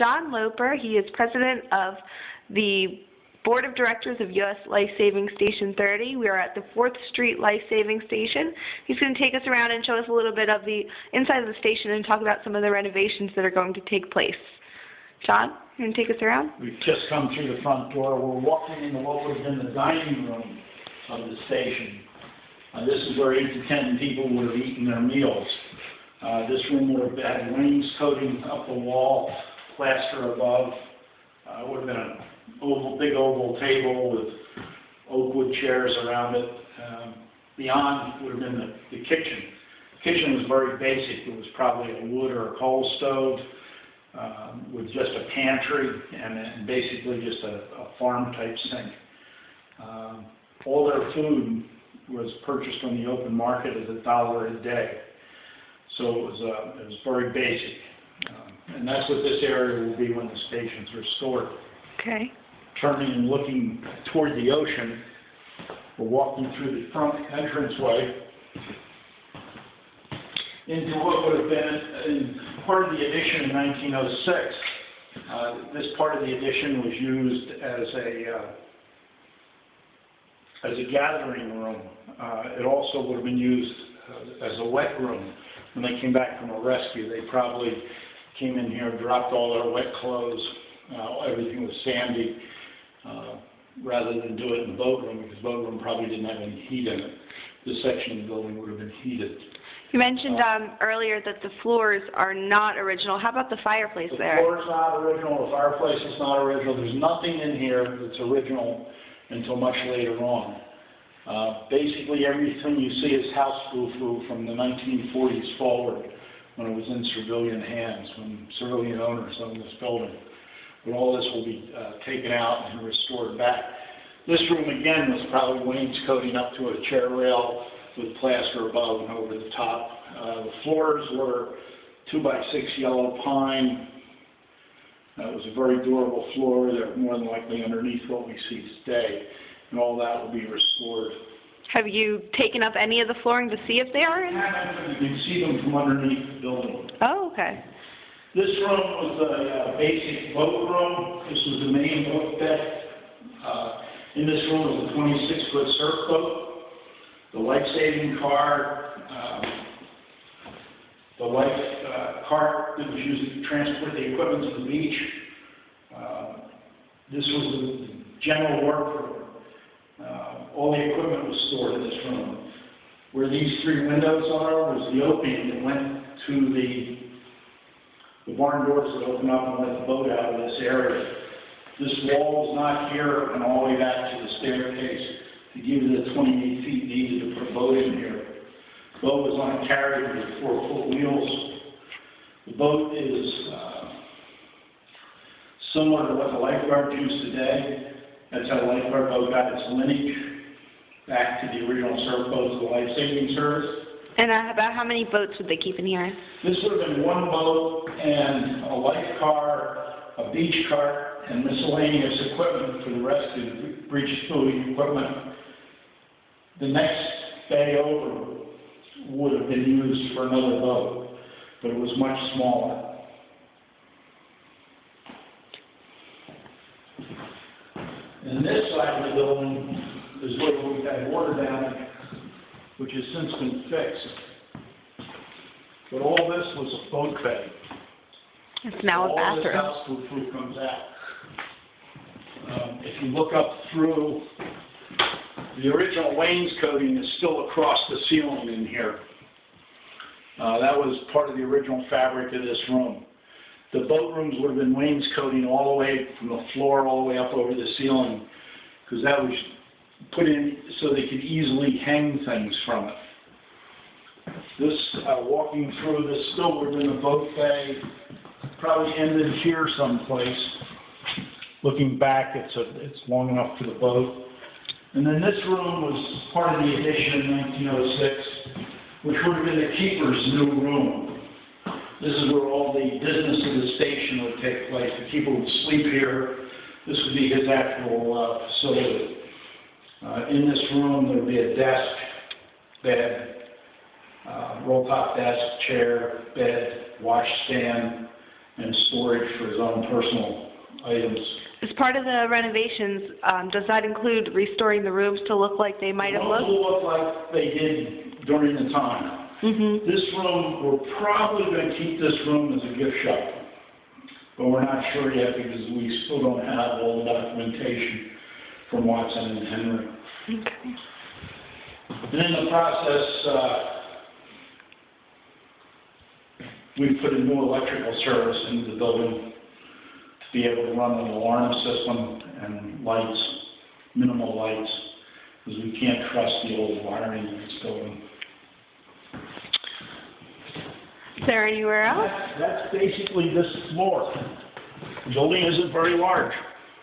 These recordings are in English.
John Loeper. He is president of the Board of Directors of U.S. Life Saving Station 30. We are at the 4th Street Life Saving Station. He's going to take us around and show us a little bit of the inside of the station and talk about some of the renovations that are going to take place. John, you going to take us around? We've just come through the front door. We're walking into what would have been the dining room of the station. This is where 8 to 10 people would have eaten their meals. This room would have had wainscoting up the wall, plaster above. It would have been a big oval table with oak wood chairs around it. Beyond would have been the kitchen. The kitchen was very basic. It was probably a wood or a coal stove with just a pantry and basically just a farm-type sink. All their food was purchased on the open market at $1 a day. So it was very basic. And that's what this area will be when the station's restored. Okay. Turning and looking toward the ocean, we're walking through the front entranceway into what would have been part of the addition in 1906. This part of the addition was used as a gathering room. It also would have been used as a wet room. When they came back from a rescue, they probably came in here, dropped all their wet clothes, everything was sandy, rather than do it in the boat room, because the boat room probably didn't have any heat in it. This section of the building would have been heated. You mentioned earlier that the floors are not original. How about the fireplace there? The floor is not original, the fireplace is not original. There's nothing in here that's original until much later on. Basically everything you see is house frou-frou from the 1940s forward, when it was in civilian hands, when civilian owners owned this building. But all this will be taken out and restored back. This room again was probably wainscoting up to a chair rail with plaster above and over the top. The floors were 2x6 yellow pine. It was a very durable floor. They're more than likely underneath what we see today. And all that will be restored. Have you taken up any of the flooring to see if they are in? You can see them from underneath the building. Oh, okay. This room was a basic boat room. This was the main boat deck. In this room was a 26-foot surf boat, the life-saving car, the life cart that was used to transport the equipment to the beach. This was the general workroom. All the equipment was stored in this room. Where these 3 windows are was the opening that went to the barn doors that open up and let the boat out of this area. This wall was not here and all the way back to the staircase to give you the 28 feet needed to put a boat in here. The boat was on a carriage with 4-foot wheels. The boat is similar to what the lifeguards use today. That's how the lifeguard boat got its lineage back to the original surf boats of the life-saving service. And about how many boats would they keep in here? This would have been 1 boat and a life car, a beach cart, and miscellaneous equipment for the rest of the breach buoy equipment. The next bay over would have been used for another boat, but it was much smaller. And this side of the building is where we've had water damage, which has since been fixed. But all this was a boat bay. It's now a bathroom. All this house frou-frou comes out. If you look up through, the original wainscoting is still across the ceiling in here. That was part of the original fabric of this room. The boat rooms would have been wainscoting all the way from the floor all the way up over the ceiling, because that was put in so they could easily hang things from it. This, walking through this, still would have been a boat bay, probably ended here someplace. Looking back, it's long enough for the boat. And then this room was part of the addition in 1906, which would have been the keeper's new room. This is where all the business of the station would take place. The keeper would sleep here. This would be his actual facility. In this room, there would be a desk, bed, roll-top desk, chair, bed, washstand, and storage for his own personal items. As part of the renovations, does that include restoring the rooms to look like they might have The looked? rooms will look like they did during the time. Mm-hmm. This room, we're probably going to keep this room as a gift shop, but we're not sure yet because we still don't have all the documentation from Watson and Henry. Okay. And in the process, we put a new electrical service into the building to be able to run an alarm system and lights, minimal lights, because we can't trust the old wiring in this building. Is there anywhere else? That's basically this floor. The building isn't very large.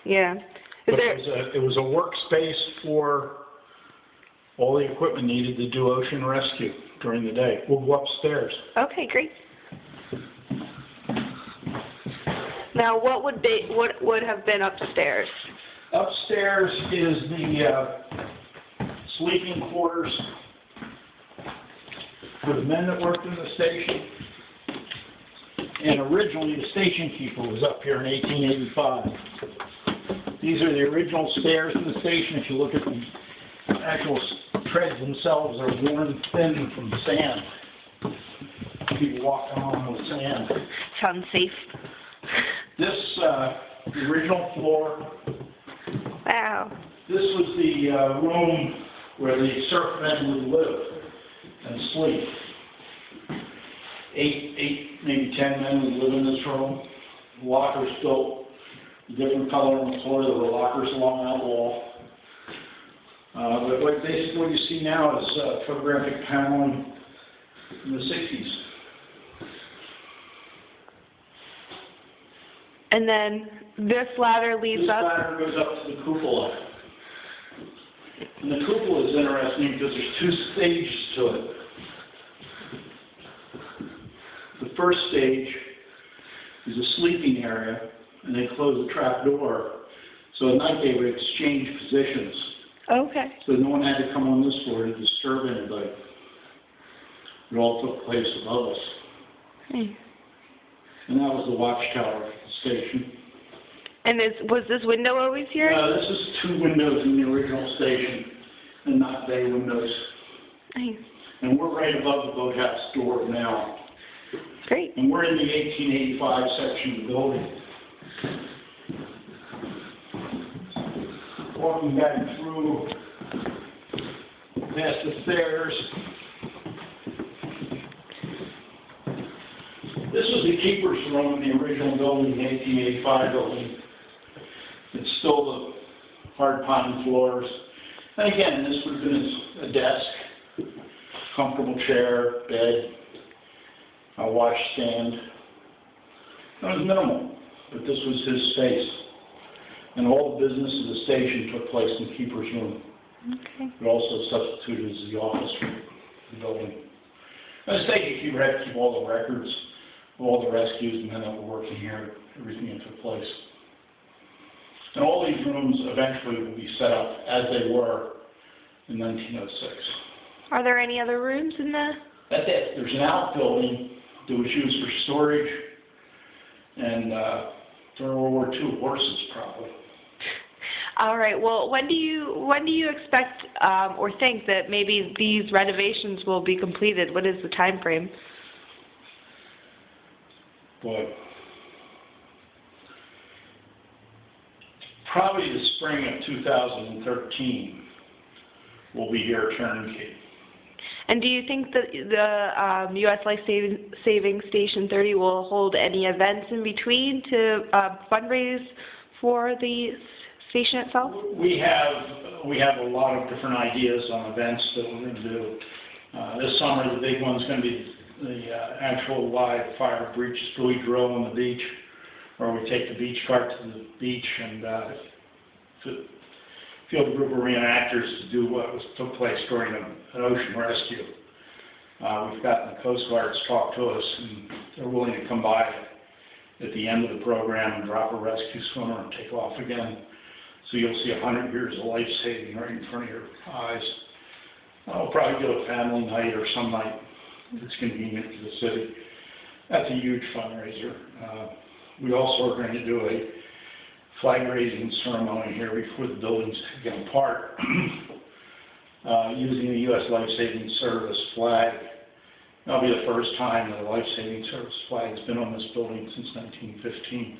Yeah. But it was a workspace for all the equipment needed to do ocean rescue during the day. We'll go upstairs. Okay, great. Now, what would have been upstairs? Upstairs is the sleeping quarters for the men that worked in the station. And originally, the station keeper was up here in 1885. These are the original stairs in the station. If you look at the actual treads themselves, they're worn thin from sand. People walking on the sand. Sounds safe. This, the original floor. Wow. This was the room where the surfmen would live and sleep. Eight, maybe 10 men would live in this room. Lockers built a different color on the floor. There were lockers along that wall. But basically what you see now is photographic paneling in the 60s. And then this ladder leads up. This ladder goes up to the cupola. And the cupola is interesting because there's two stages to it. The first stage is a sleeping area, and they close the trap door. So at night they would exchange positions. Okay. So no one had to come on this floor to disturb anybody. It all took place above us. Hey. And that was the watchtower of the station. And was this window always here? This is two windows in the original station, and not bay windows. Nice. And we're right above the boathouse door now. Great. And we're in the 1885 section of the building. Walking back through past the stairs. This was the keeper's room in the original building, the 1885 building. It's still the hard pine floors. And again, this would have been a desk, comfortable chair, bed, a washstand. It was minimal, but this was his space. And all the business of the station took place in the keeper's room. Okay. It also substituted as the office for the building. And the station keeper had to keep all the records of all the rescues and men that were working here, everything that took place. And all these rooms eventually will be set up as they were in 1906. Are there any other rooms in the? That's it. There's an outbuilding that was used for storage and during World War II, horses probably. All right. Well, when do you expect or think that maybe these renovations will be completed? What is the time frame? But probably the spring of 2013 will be here turnkey. And do you think that the U.S. Life Saving Station 30 will hold any events in between to fundraise for the station itself? We have a lot of different ideas on events that we're going to do. This summer, the big one's going to be the actual live fire breach buoy drill on the beach, where we take the beach cart to the beach and field a group of reenactors to do what took place during an ocean rescue. We've gotten the Coast Guard to talk to us, and they're willing to come by at the end of the program and drop a rescue swimmer and take off again. So you'll see 100 years of life saving right in front of your eyes. We'll probably do a family night or some night that's convenient to the city. That's a huge fundraiser. We also are going to do a flag raising ceremony here before the building's taken apart, using the U.S. Life Saving Service flag. That'll be the first time that a Life Saving Service flag has been on this building since 1915.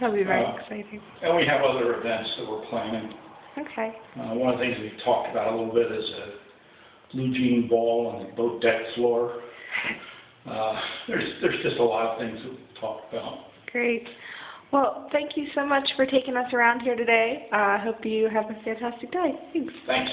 That'll be very exciting. And we have other events that we're planning. Okay. One of the things we've talked about a little bit is a blue jean ball on the boat deck floor. There's just a lot of things that we've talked about. Great. Well, thank you so much for taking us around here today. I hope you have a fantastic day. Thanks. Thanks.